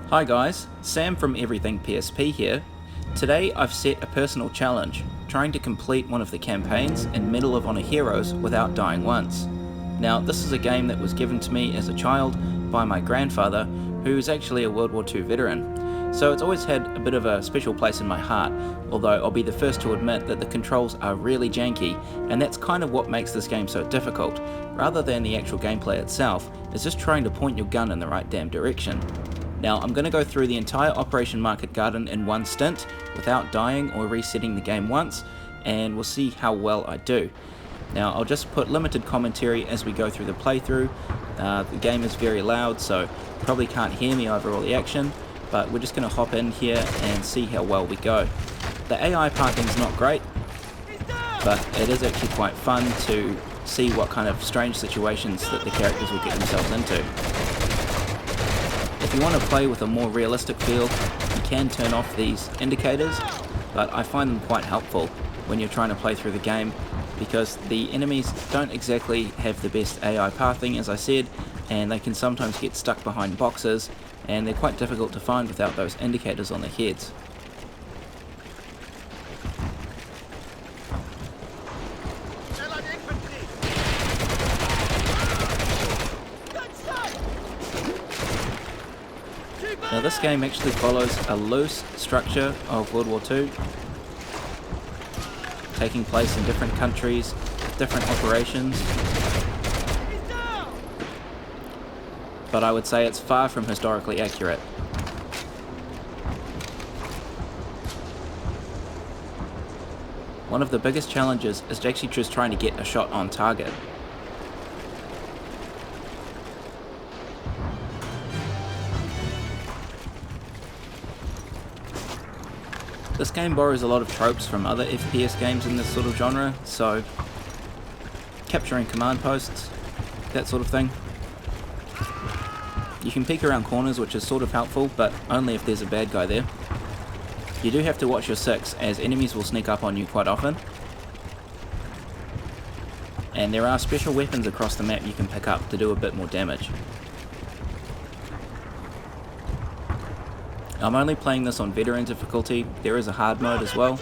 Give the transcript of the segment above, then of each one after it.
Hi guys, Sam from Everything PSP here. Today I've set a personal challenge, trying to complete one of the campaigns in Medal of Honor Heroes without dying once. Now this is a game that was given to me as a child by my grandfather, who is actually a World War II veteran. So it's always had a bit of a special place in my heart, although I'll be the first to admit that the controls are really janky, and that's kind of what makes this game so difficult. Rather than the actual gameplay itself, it's just trying to point your gun in the right damn direction. Now I'm going to go through the entire Operation Market Garden in one stint without dying or resetting the game once, and we'll see how well I do. Now I'll just put limited commentary as we go through the playthrough. The game is very loud, so you probably can't hear me over all the action, but we're just going to hop in here and see how well we go. The AI pathing's not great, but it is actually quite fun to see what kind of strange situations that the characters will get themselves into. If you want to play with a more realistic feel, you can turn off these indicators, but I find them quite helpful when you're trying to play through the game, because the enemies don't exactly have the best AI pathing, as I said, and they can sometimes get stuck behind boxes, and they're quite difficult to find without those indicators on their heads. Now this game actually follows a loose structure of World War II, taking place in different countries, different operations, but I would say it's far from historically accurate. One of the biggest challenges is actually just trying to get a shot on target. This game borrows a lot of tropes from other FPS games in this sort of genre, so capturing command posts, that sort of thing. You can peek around corners, which is sort of helpful, but only if there's a bad guy there. You do have to watch your six, as enemies will sneak up on you quite often. And there are special weapons across the map you can pick up to do a bit more damage. I'm only playing this on veteran difficulty. There is a hard mode as well,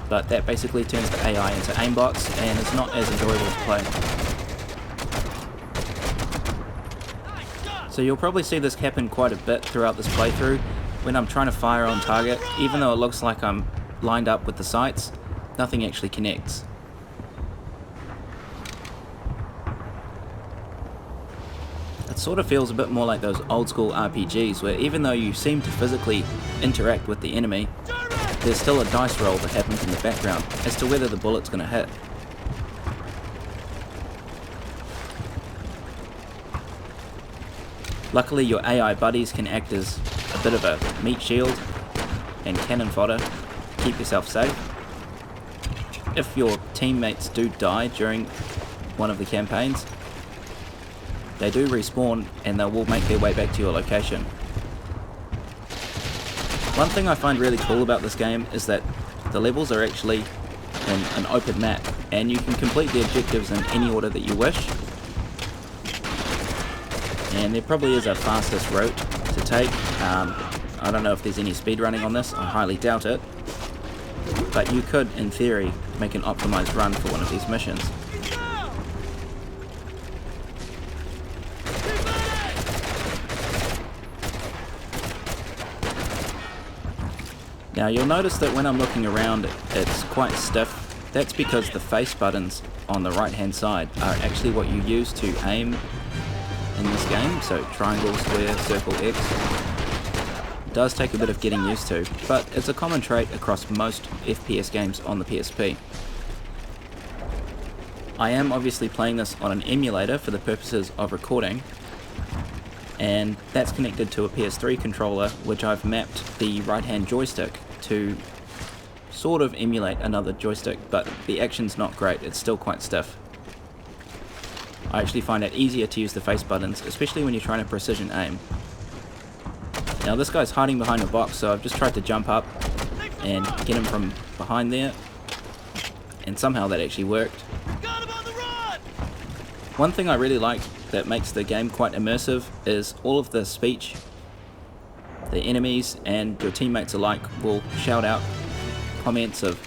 but that basically turns the AI into aimbots and is not as enjoyable to play. So you'll probably see this happen quite a bit throughout this playthrough. When I'm trying to fire on target, even though it looks like I'm lined up with the sights, nothing actually connects. It sort of feels a bit more like those old school RPGs where even though you seem to physically interact with the enemy, there's still a dice roll that happens in the background as to whether the bullet's going to hit. Luckily your AI buddies can act as a bit of a meat shield and cannon fodder to keep yourself safe. If your teammates do die during one of the campaigns, they do respawn and they will make their way back to your location. One thing I find really cool about this game is that the levels are actually in an open map and you can complete the objectives in any order that you wish. And there probably is a fastest route to take. I don't know if there's any speedrunning on this, I highly doubt it. But you could, in theory, make an optimized run for one of these missions. Now you'll notice that when I'm looking around it's quite stiff. That's because the face buttons on the right hand side are actually what you use to aim in this game, so triangle, square, circle, X. It does take a bit of getting used to, but it's a common trait across most FPS games on the PSP. I am obviously playing this on an emulator for the purposes of recording, and that's connected to a PS3 controller which I've mapped the right hand joystick to sort of emulate another joystick, but the action's not great, it's still quite stiff. I actually find it easier to use the face buttons, especially when you're trying to precision aim. Now this guy's hiding behind a box, so I've just tried to jump up and get him from behind there, and somehow that actually worked. One thing I really liked that makes the game quite immersive is all of the speech. The enemies and your teammates alike will shout out comments of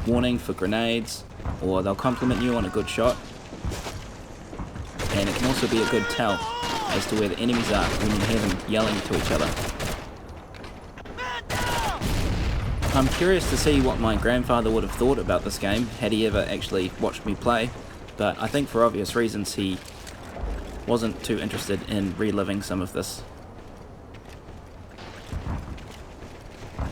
warning for grenades, or they'll compliment you on a good shot. And it can also be a good tell as to where the enemies are when you hear them yelling to each other. I'm curious to see what my grandfather would have thought about this game had he ever actually watched me play, but I think for obvious reasons he wasn't too interested in reliving some of this.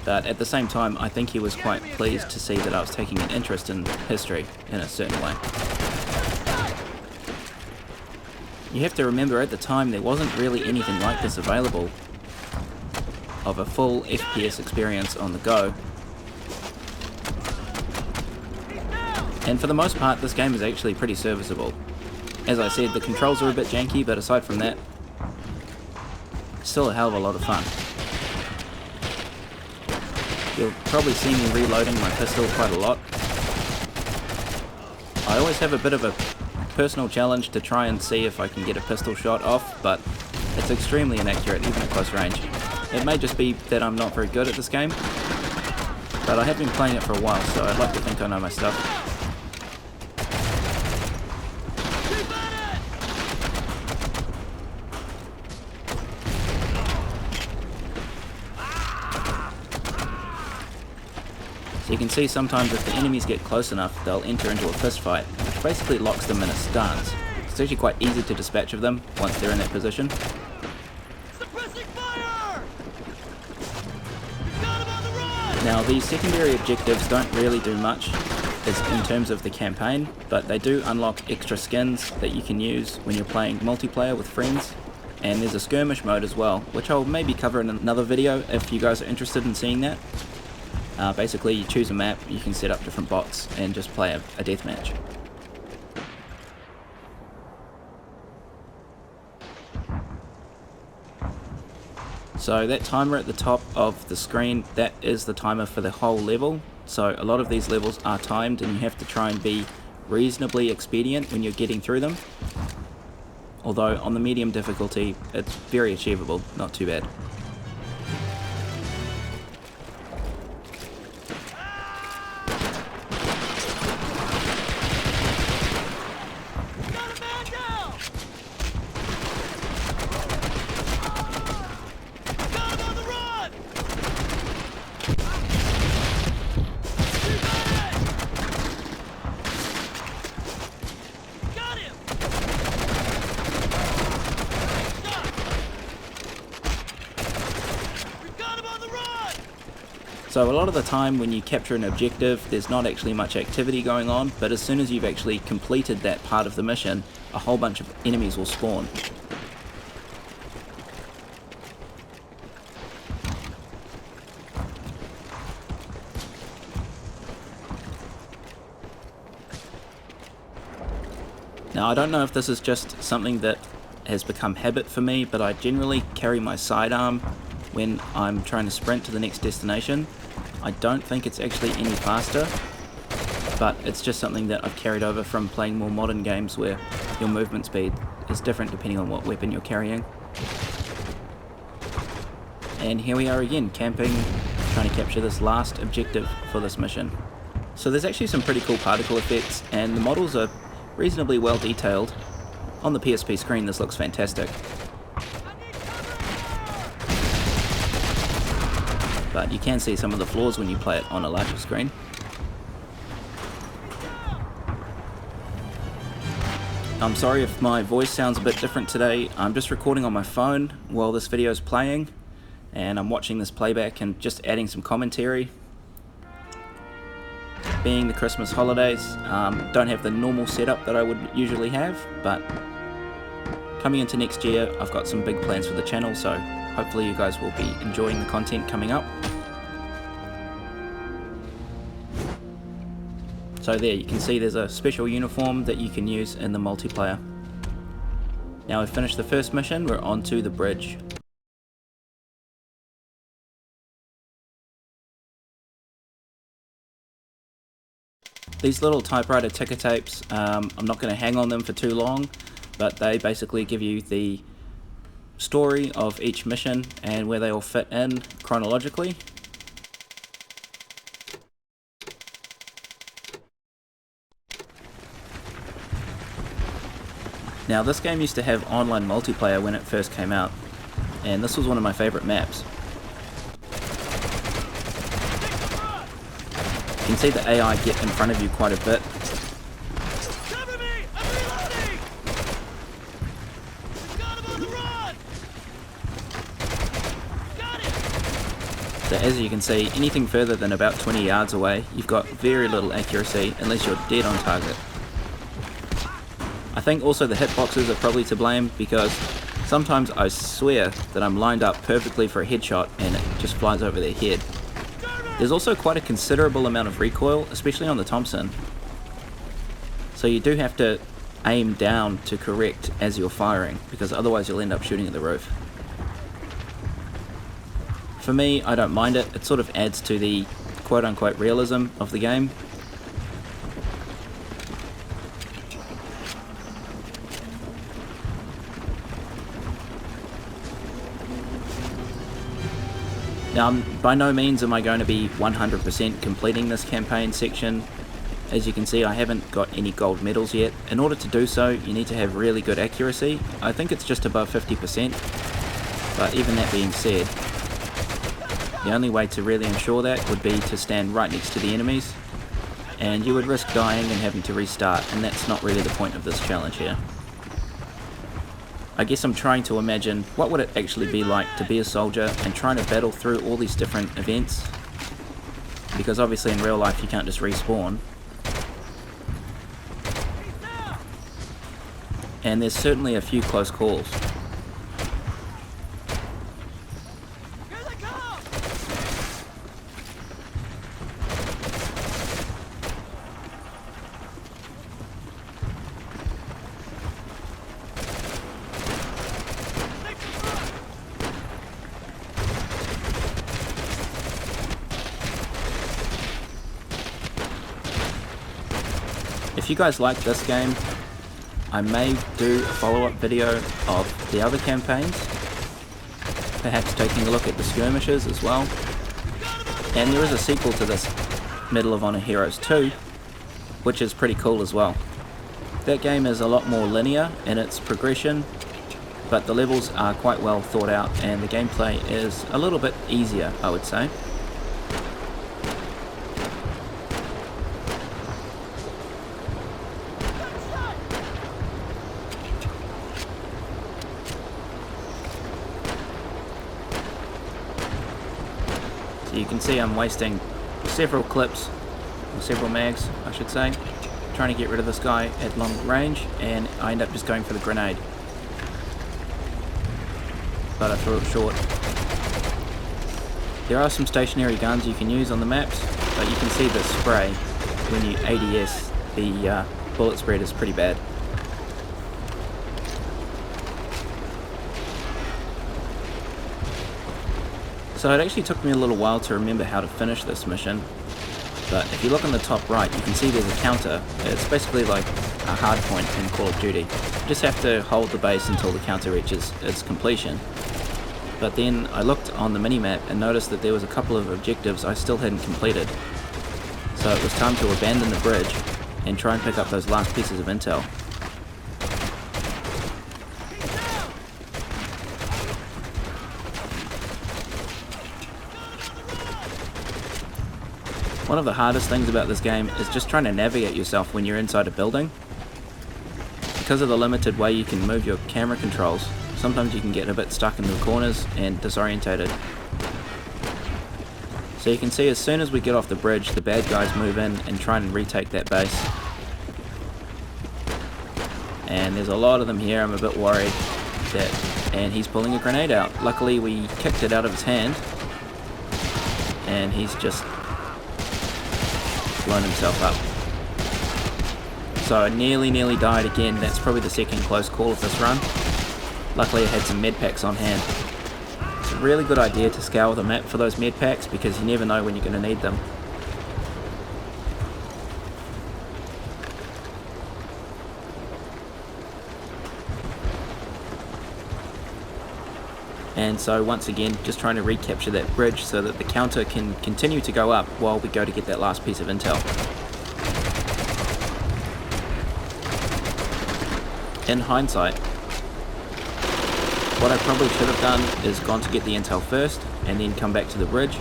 But at the same time, I think he was quite pleased to see that I was taking an interest in history in a certain way. You have to remember, at the time there wasn't really anything like this available, of a full FPS experience on the go. And for the most part, this game is actually pretty serviceable. As I said, the controls are a bit janky, but aside from that, still a hell of a lot of fun. You'll probably see me reloading my pistol quite a lot. I always have a bit of a personal challenge to try and see if I can get a pistol shot off, but it's extremely inaccurate even at close range. It may just be that I'm not very good at this game, but I have been playing it for a while, so I'd like to think I know my stuff. So you can see sometimes if the enemies get close enough, they'll enter into a fist fight, which basically locks them in a stance. It's actually quite easy to dispatch of them once they're in that position. Now these secondary objectives don't really do much in terms of the campaign, but they do unlock extra skins that you can use when you're playing multiplayer with friends. And there's a skirmish mode as well, which I'll maybe cover in another video if you guys are interested in seeing that. Basically you choose a map, you can set up different bots and just play a deathmatch. So that timer at the top of the screen, that is the timer for the whole level. So a lot of these levels are timed and you have to try and be reasonably expedient when you're getting through them. Although on the medium difficulty, it's very achievable, not too bad. So a lot of the time when you capture an objective, there's not actually much activity going on, but as soon as you've actually completed that part of the mission, a whole bunch of enemies will spawn. Now I don't know if this is just something that has become habit for me, but I generally carry my sidearm when I'm trying to sprint to the next destination. I don't think it's actually any faster, but it's just something that I've carried over from playing more modern games where your movement speed is different depending on what weapon you're carrying. And here we are again, camping, trying to capture this last objective for this mission. So there's actually some pretty cool particle effects, and the models are reasonably well detailed. On the PSP screen this looks fantastic. But you can see some of the flaws when you play it on a larger screen. I'm sorry if my voice sounds a bit different today. I'm just recording on my phone while this video is playing, and I'm watching this playback and just adding some commentary. Being the Christmas holidays, don't have the normal setup that I would usually have, but coming into next year I've got some big plans for the channel, so hopefully you guys will be enjoying the content coming up. So there, you can see there's a special uniform that you can use in the multiplayer. Now we've finished the first mission, we're on to the bridge. These little typewriter ticker tapes, I'm not going to hang on them for too long. but they basically give you the story of each mission and where they all fit in chronologically. Now, this game used to have online multiplayer when it first came out, and this was one of my favourite maps. You can see the AI get in front of you quite a bit. Cover me! I'm reloading! He's got him on the run! Got it! So as you can see, anything further than about 20 yards away, you've got very little accuracy unless you're dead on target. I think also the hitboxes are probably to blame, because sometimes I swear that I'm lined up perfectly for a headshot and it just flies over their head. There's also quite a considerable amount of recoil, especially on the Thompson. So you do have to aim down to correct as you're firing, because otherwise you'll end up shooting at the roof. For me, I don't mind it. It sort of adds to the quote-unquote realism of the game. Now, by no means am I going to be 100% completing this campaign section. As you can see, I haven't got any gold medals yet. In order to do so, you need to have really good accuracy. I think it's just above 50%, but even that being said, the only way to really ensure that would be to stand right next to the enemies, and you would risk dying and having to restart, and that's not really the point of this challenge here. I guess I'm trying to imagine what would it actually be like to be a soldier and trying to battle through all these different events, because obviously in real life you can't just respawn. And there's certainly a few close calls. Here they come! If you guys like this game, I may do a follow-up video of the other campaigns, perhaps taking a look at the skirmishes as well. And there is a sequel to this, Medal of Honor Heroes 2, which is pretty cool as well. That game is a lot more linear in its progression, but the levels are quite well thought out and the gameplay is a little bit easier, I would say. So you can see I'm wasting several clips, or several mags I should say, trying to get rid of this guy at long range, and I end up just going for the grenade. But I threw it short. There are some stationary guns you can use on the maps, but you can see the spray when you ADS, the bullet spread is pretty bad. So it actually took me a little while to remember how to finish this mission, but if you look on the top right you can see there's a counter. It's basically like a hard point in Call of Duty. You just have to hold the base until the counter reaches its completion. But then I looked on the minimap and noticed that there was a couple of objectives I still hadn't completed. So it was time to abandon the bridge and try and pick up those last pieces of intel. One of the hardest things about this game is just trying to navigate yourself when you're inside a building. Because of the limited way you can move your camera controls, sometimes you can get a bit stuck in the corners and disorientated. So you can see as soon as we get off the bridge, the bad guys move in and try and retake that base. And there's a lot of them here. I'm a bit worried that... And he's pulling a grenade out. Luckily we kicked it out of his hand, and he's just blown himself up. So I nearly died again. That's probably the second close call of this run. Luckily I had some med packs on hand. It's a really good idea to scour the map for those med packs, because you never know when you're going to need them. And so once again, just trying to recapture that bridge so that the counter can continue to go up while we go to get that last piece of intel. In hindsight, what I probably should have done is gone to get the intel first and then come back to the bridge.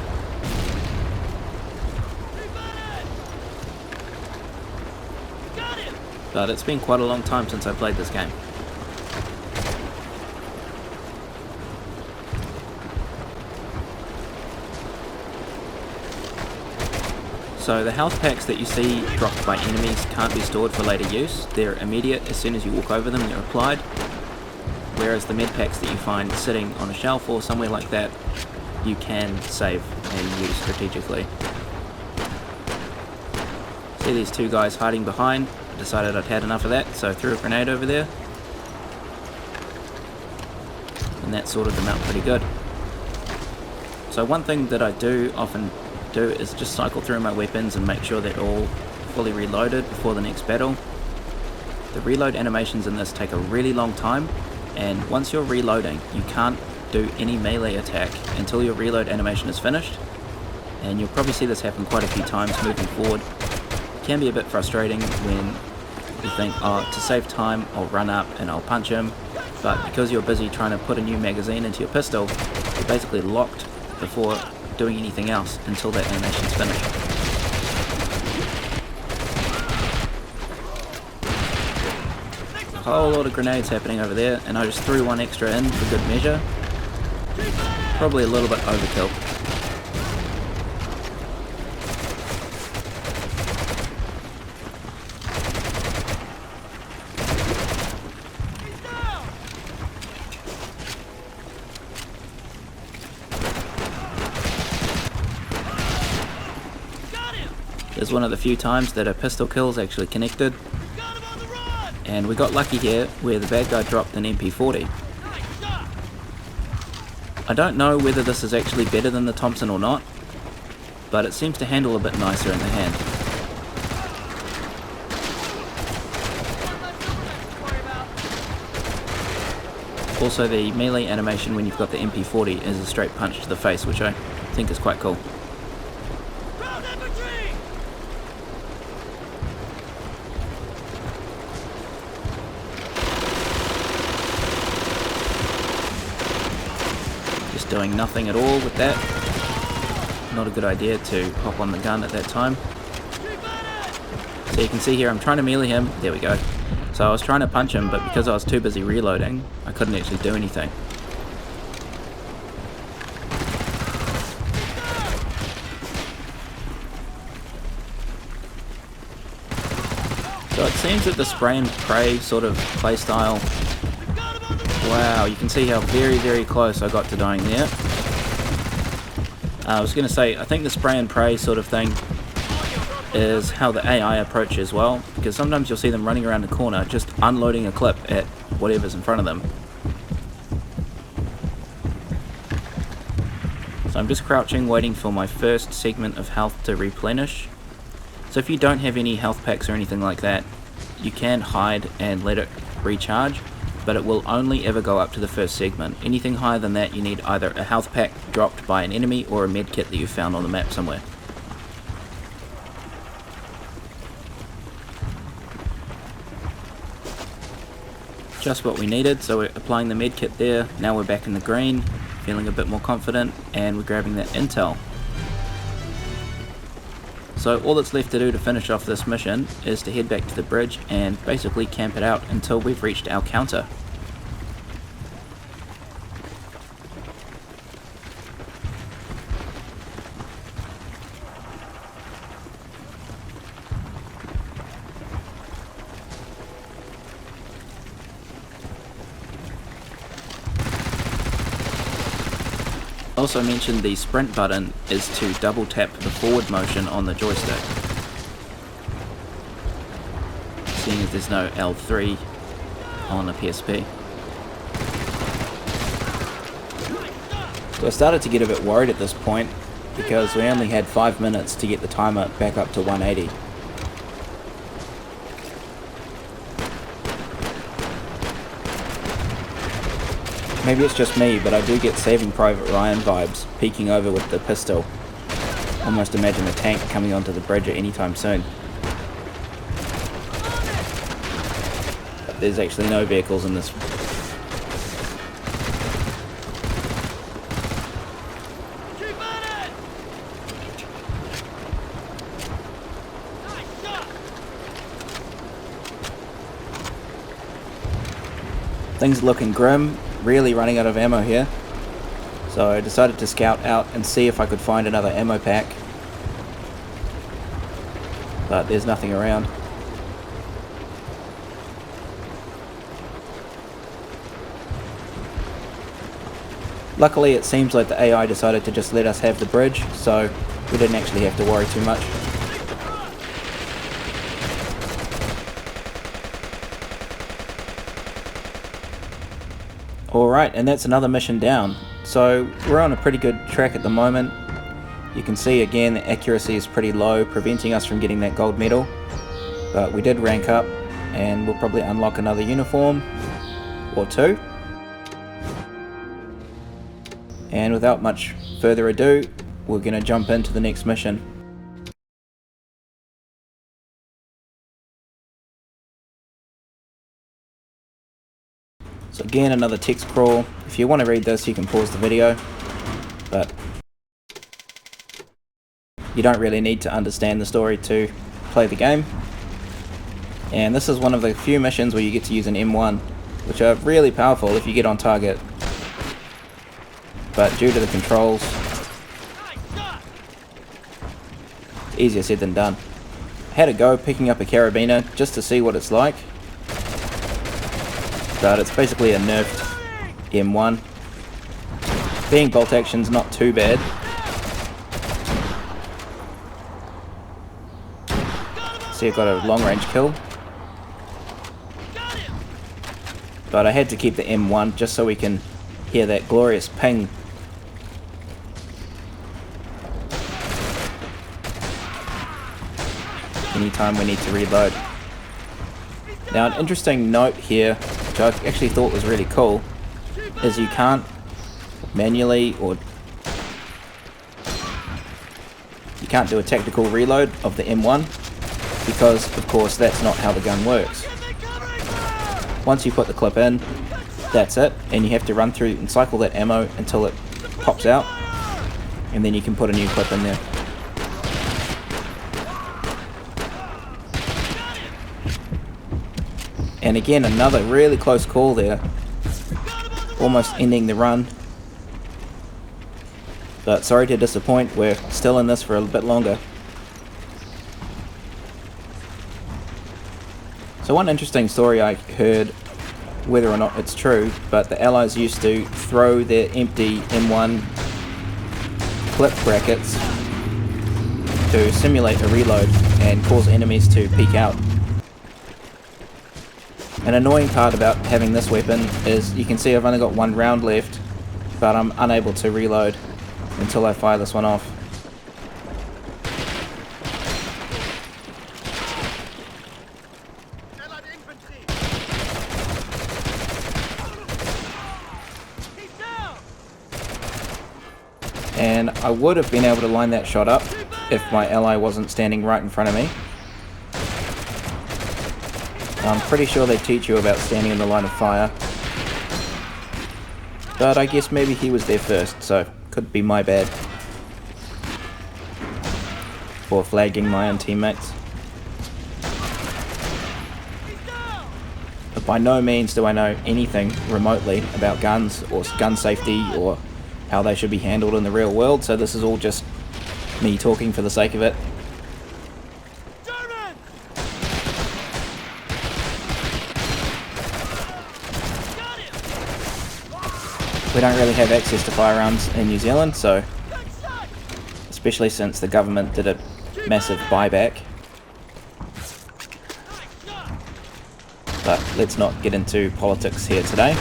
Got him! But it's been quite a long time since I played this game. So the health packs that you see dropped by enemies can't be stored for later use. They're immediate. As soon as you walk over them, they're applied. Whereas the med packs that you find sitting on a shelf or somewhere like that, you can save and use strategically. See these two guys hiding behind. Decided I'd had enough of that, so I threw a grenade over there. And that sorted them out pretty good. So one thing that I do often do is just cycle through my weapons and make sure they're all fully reloaded before the next battle. The reload animations in this take a really long time, and once you're reloading you can't do any melee attack until your reload animation is finished, and you'll probably see this happen quite a few times moving forward. It can be a bit frustrating when you think, oh, to save time I'll run up and I'll punch him, but because you're busy trying to put a new magazine into your pistol, you're basically locked before doing anything else until that animation's finished. A whole lot of grenades happening over there, and I just threw one extra in for good measure. Probably a little bit overkill. There's one of the few times that a pistol kill's actually connected, and we got lucky here where the bad guy dropped an MP40. I don't know whether this is actually better than the Thompson or not, but it seems to handle a bit nicer in the hand. Also, the melee animation when you've got the MP40 is a straight punch to the face, which I think is quite cool. Doing nothing at all with that. Not a good idea to hop on the gun at that time. So you can see here I'm trying to melee him. There we go. So I was trying to punch him, but because I was too busy reloading, I couldn't actually do anything. So it seems that the spray and pray sort of playstyle. Wow, you can see how very, very close I got to dying there. I was going to say, I think the spray and pray sort of thing is how the AI approach as well, because sometimes you'll see them running around the corner just unloading a clip at whatever's in front of them. So I'm just crouching, waiting for my first segment of health to replenish. So if you don't have any health packs or anything like that, you can hide and let it recharge, but it will only ever go up to the first segment. Anything higher than that, you need either a health pack dropped by an enemy or a med kit that you found on the map somewhere. Just what we needed, so we're applying the med kit there. Now we're back in the green, feeling a bit more confident, and we're grabbing that intel. So all that's left to do to finish off this mission is to head back to the bridge and basically camp it out until we've reached our counter. Also mentioned the sprint button is to double tap the forward motion on the joystick. Seeing as there's no L3 on the PSP. So I started to get a bit worried at this point because we only had 5 minutes to get the timer back up to 180. Maybe it's just me, but I do get Saving Private Ryan vibes peeking over with the pistol. Almost imagine a tank coming onto the bridge at any time soon. But there's actually no vehicles in this. Keep at it! Nice shot! Things are looking grim, really running out of ammo here. So I decided to scout out and see if I could find another ammo pack. But there's nothing around. Luckily it seems like the AI decided to just let us have the bridge, so we didn't actually have to worry too much. Alright, and that's another mission down. So we're on a pretty good track at the moment. You can see again the accuracy is pretty low, preventing us from getting that gold medal. But we did rank up, and we'll probably unlock another uniform or two. And without much further ado, we're going to jump into the next mission. So again, another text crawl. If you want to read this, you can pause the video, but you don't really need to understand the story to play the game. And this is one of the few missions where you get to use an M1, which are really powerful if you get on target. But due to the controls, easier said than done. I had a go picking up a carabiner just to see what it's like. But it's basically a nerfed M1. Being bolt action's not too bad. See, I got a long range kill. But I had to keep the M1 just so we can hear that glorious ping. Anytime we need to reload. Now an interesting note here, which I actually thought was really cool, is you can't manually or you can't do a tactical reload of the M1 because of course that's not how the gun works. Once you put the clip in, that's it, and you have to run through and cycle that ammo until it pops out, and then you can put a new clip in there. And again, another really close call there, almost ending the run. But sorry to disappoint, we're still in this for a bit longer. So one interesting story I heard, whether or not it's true, but the Allies used to throw their empty M1 clip brackets to simulate a reload and cause enemies to peek out. An annoying part about having this weapon is you can see I've only got one round left, but I'm unable to reload until I fire this one off. And I would have been able to line that shot up if my ally wasn't standing right in front of me. I'm pretty sure they teach you about standing in the line of fire. But I guess maybe he was there first, so could be my bad. For flagging my own teammates. But by no means do I know anything remotely about guns or gun safety or how they should be handled in the real world, so this is all just me talking for the sake of it. We don't really have access to firearms in New Zealand, so especially since the government did a massive buyback. But let's not get into politics here today.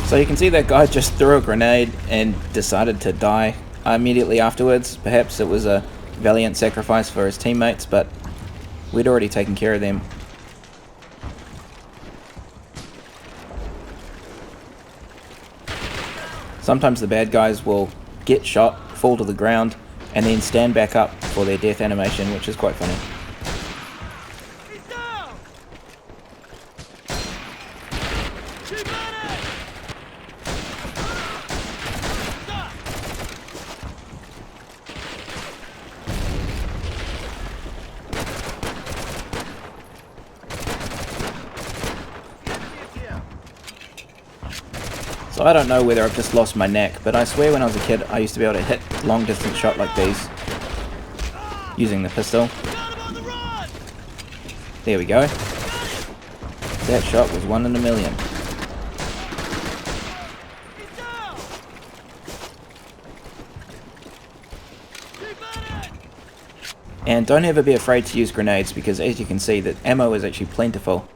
So you can see that guy just threw a grenade and decided to die immediately afterwards. Perhaps it was a valiant sacrifice for his teammates, but we'd already taken care of them. Sometimes the bad guys will get shot, fall to the ground, and then stand back up for their death animation, which is quite funny. He's down! Keep at it! Stop! So I don't know whether I've just lost my knack, but I swear when I was a kid I used to be able to hit long distance shot like these using the pistol. Got him on the run! There we go. That shot was 1 in a million. He's down! Keep at it! And don't ever be afraid to use grenades, because as you can see, the ammo is actually plentiful.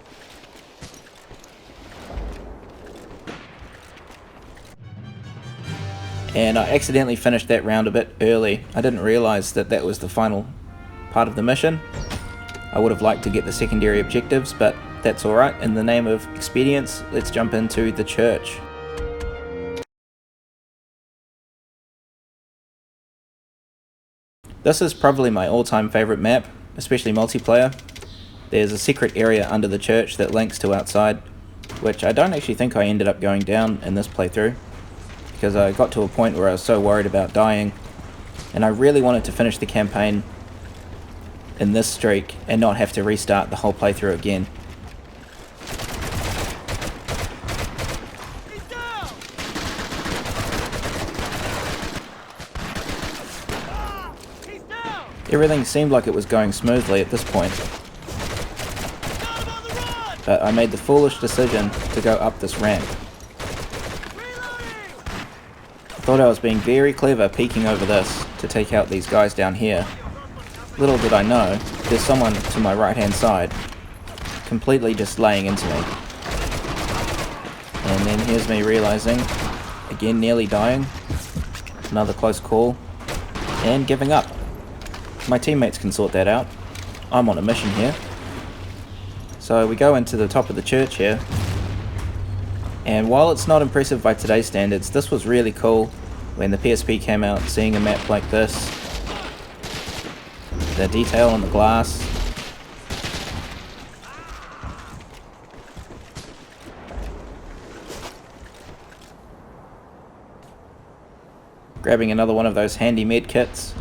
And I accidentally finished that round a bit early. I didn't realise that that was the final part of the mission. I would have liked to get the secondary objectives, but that's alright. In the name of expedience, let's jump into the church. This is probably my all-time favourite map, especially multiplayer. There's a secret area under the church that links to outside, which I don't actually think I ended up going down in this playthrough, because I got to a point where I was so worried about dying, and I really wanted to finish the campaign in this streak and not have to restart the whole playthrough again. He's down! He's down! Everything seemed like it was going smoothly at this point, Got him on the run! but I made the foolish decision to go up this ramp. Reloading! I thought I was being very clever peeking over this to take out these guys down here. Little did I know, there's someone to my right hand side, completely just laying into me. And then here's me realizing, again nearly dying, another close call, and giving up. My teammates can sort that out. I'm on a mission here. So we go into the top of the church here, and while it's not impressive by today's standards, this was really cool when the PSP came out, seeing a map like this. The detail on the glass. Grabbing another one of those handy med kits.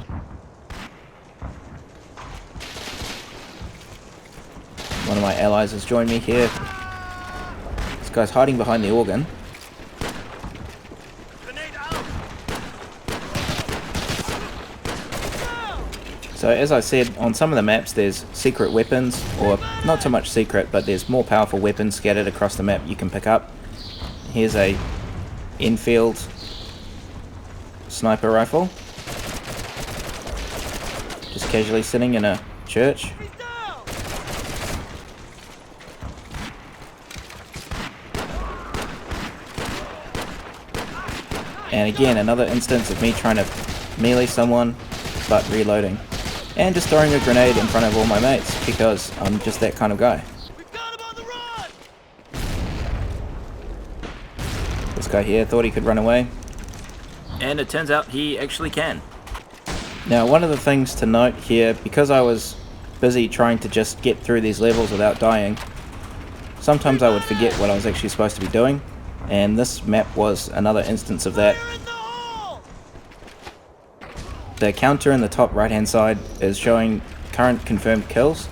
One of my allies has joined me here. This guy's hiding behind the organ. Grenade out! So as I said, on some of the maps there's secret weapons, or not so much secret, but there's more powerful weapons scattered across the map you can pick up. Here's a Enfield sniper rifle, just casually sitting in a church. He's down! And again, another instance of me trying to melee someone, but reloading. And just throwing a grenade in front of all my mates, because I'm just that kind of guy. We've got him on the run! This guy here thought he could run away. And it turns out he actually can. Now, one of the things to note here, because I was busy trying to just get through these levels without dying, sometimes I would forget what I was actually supposed to be doing, and this map was another instance of that. Fire in the hole! The counter in the top right hand side is showing current confirmed kills,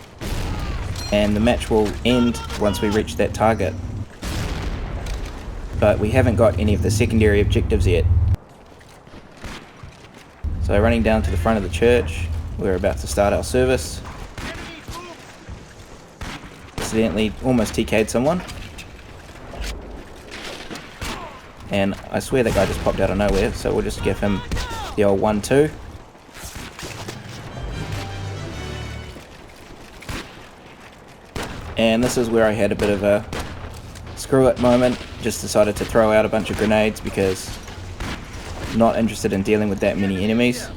and the match will end once we reach that target. But we haven't got any of the secondary objectives yet. So running down to the front of the church, we're about to start our service. Enemy movement! Accidentally almost TK'd someone. And I swear that guy just popped out of nowhere, so we'll just give him the old 1-2. And this is where I had a bit of a screw it moment. Just decided to throw out a bunch of grenades because I'm not interested in dealing with that many enemies.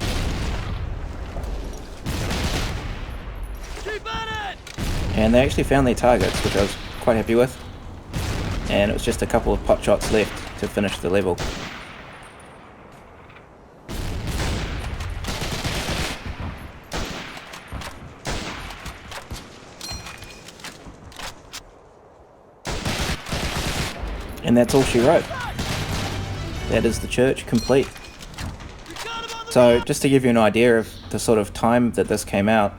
And they actually found their targets, which I was quite happy with. And it was just a couple of pot shots left to finish the level. And that's all she wrote. That is the church complete. So just to give you an idea of the sort of time that this came out,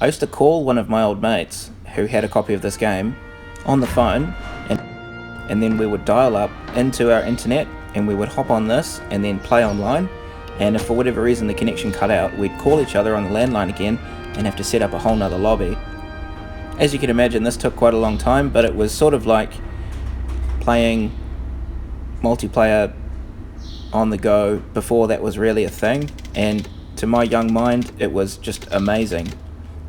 I used to call one of my old mates who had a copy of this game on the phone, and then we would dial up into our internet and we would hop on this and then play online, and if for whatever reason the connection cut out, we'd call each other on the landline again and have to set up a whole nother lobby. As you can imagine, this took quite a long time, but it was sort of like playing multiplayer on the go before that was really a thing, and to my young mind it was just amazing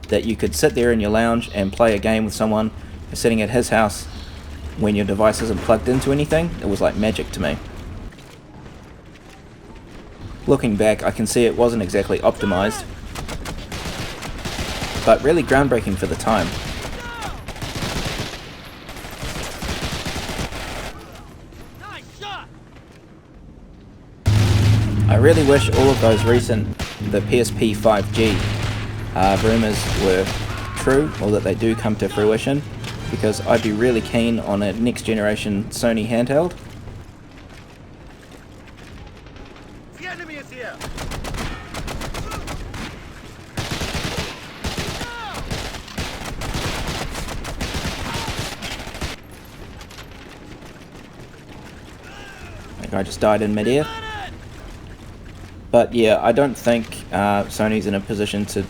that you could sit there in your lounge and play a game with someone who's sitting at his house when your device isn't plugged into anything. It was like magic to me. Looking back, I can see it wasn't exactly optimized, but really groundbreaking for the time. I really wish all of those recent, the PSP 5G rumours were true, or that they do come to fruition, because I'd be really keen on a next generation Sony handheld. The enemy is here. That guy just died in midair. But yeah, I don't think Sony's in a position to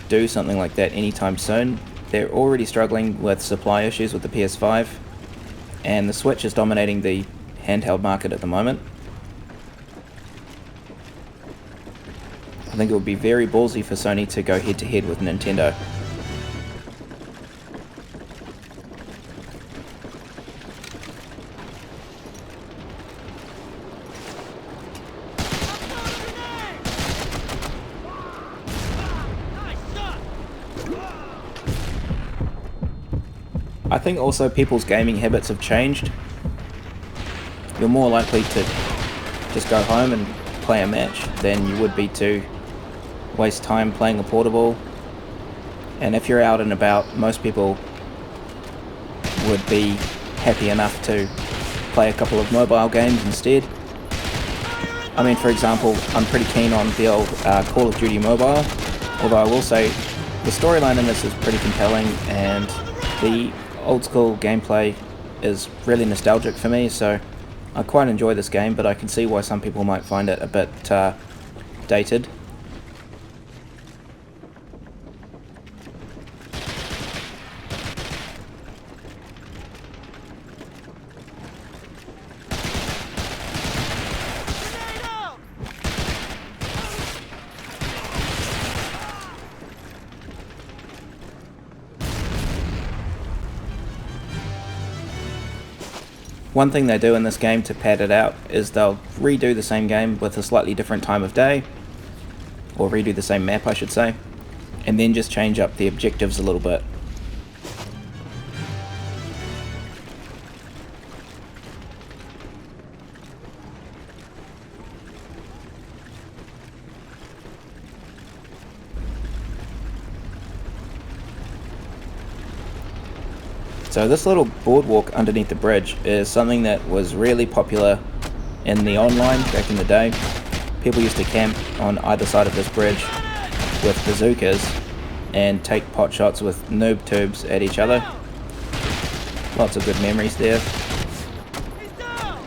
do something like that anytime soon. They're already struggling with supply issues with the PS5, and the Switch is dominating the handheld market at the moment. I think it would be very ballsy for Sony to go head to head with Nintendo. I think also people's gaming habits have changed. You're more likely to just go home and play a match than you would be to waste time playing a portable. And if you're out and about, most people would be happy enough to play a couple of mobile games instead. I mean, for example, I'm pretty keen on the old Call of Duty Mobile, although I will say the storyline in this is pretty compelling, and the old school gameplay is really nostalgic for me, so I quite enjoy this game, but I can see why some people might find it a bit dated. One thing they do in this game to pad it out is they'll redo the same game with a slightly different time of day, or redo the same map I should say, and then just change up the objectives a little bit. So this little boardwalk underneath the bridge is something that was really popular in the online back in the day. People used to camp on either side of this bridge with bazookas and take pot shots with noob tubes at each other. Lots of good memories there. He's down.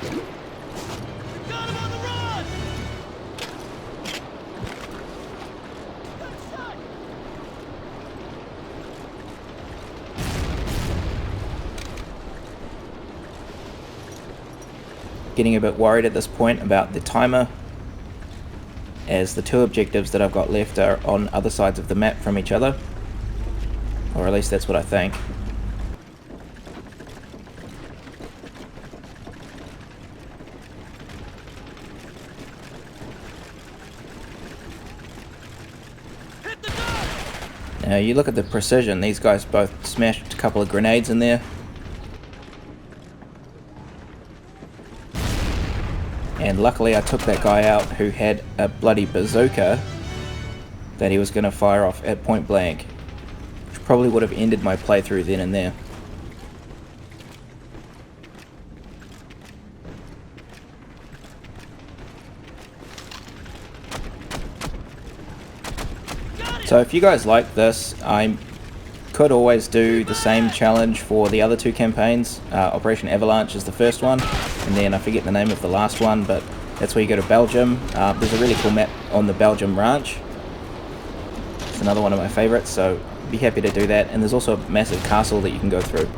We got him on the run. Good shot. Getting a bit worried at this point about the timer, as the two objectives that I've got left are on other sides of the map from each other, or at least that's what I think. Hit the gun. You look at the precision, these guys both smashed a couple of grenades in there. And luckily I took that guy out who had a bloody bazooka that he was going to fire off at point blank, which probably would have ended my playthrough then and there. So if you guys like this, I could always do the same challenge for the other two campaigns. Operation Avalanche is the first one, and then I forget the name of the last one, but that's where you go to Belgium. There's a really cool map on the Belgium ranch. It's another one of my favorites, so be happy to do that. And there's also a massive castle that you can go through.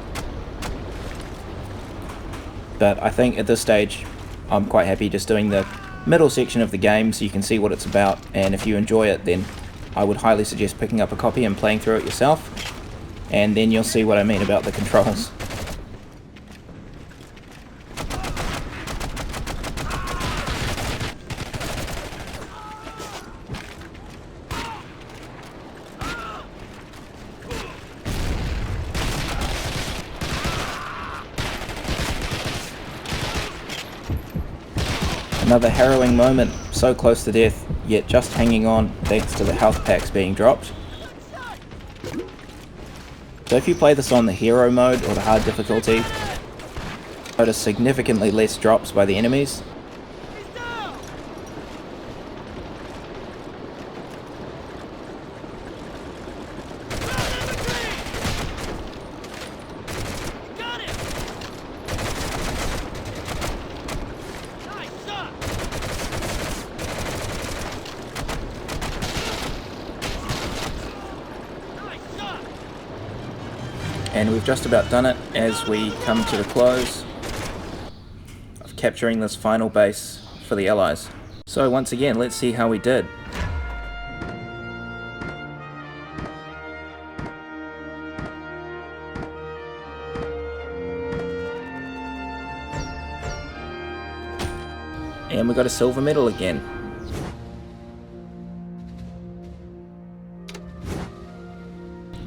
But I think at this stage, I'm quite happy just doing the middle section of the game so you can see what it's about, and if you enjoy it, then I would highly suggest picking up a copy and playing through it yourself, and then you'll see what I mean about the controls. Another harrowing moment, so close to death, yet just hanging on thanks to the health packs being dropped. So if you play this on the hero mode or the hard difficulty, notice significantly less drops by the enemies. And we've just about done it as we come to the close of capturing this final base for the Allies. So once again, let's see how we did. And we got a silver medal again.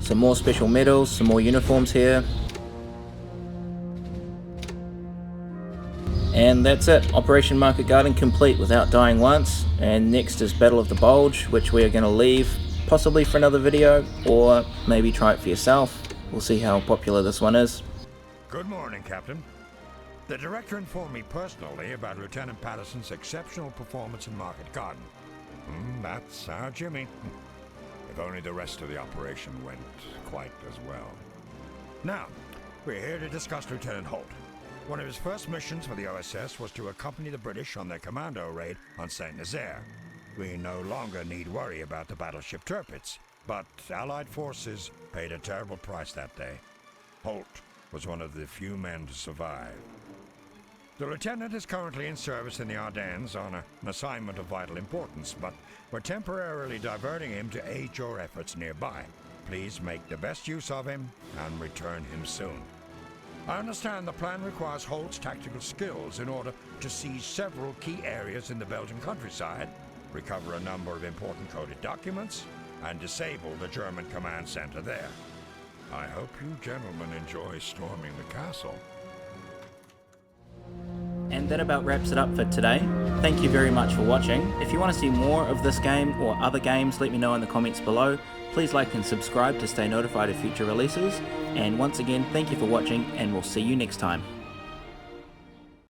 Some more special medals, some more uniforms here. And that's it. Operation Market Garden complete without dying once. And next is Battle of the Bulge, which we are going to leave possibly for another video, or maybe try it for yourself. We'll see how popular this one is. Good morning, Captain. The director informed me personally about Lieutenant Patterson's exceptional performance in Market Garden. That's our Jimmy. If only the rest of the operation went quite as well. Now, we're here to discuss Lieutenant Holt. One of his first missions for the OSS was to accompany the British on their commando raid on Saint Nazaire. We no longer need worry about the battleship Tirpitz, but Allied forces paid a terrible price that day. Holt was one of the few men to survive. The lieutenant is currently in service in the Ardennes on an assignment of vital importance, but we're temporarily diverting him to aid your efforts nearby. Please make the best use of him and return him soon. I understand the plan requires Holt's tactical skills in order to seize several key areas in the Belgian countryside, recover a number of important coded documents, and disable the German command center there. I hope you gentlemen enjoy storming the castle. And that about wraps it up for today. Thank you very much for watching. If you want to see more of this game or other games, let me know in the comments below. Please like and subscribe to stay notified of future releases. And once again, thank you for watching, and we'll see you next time.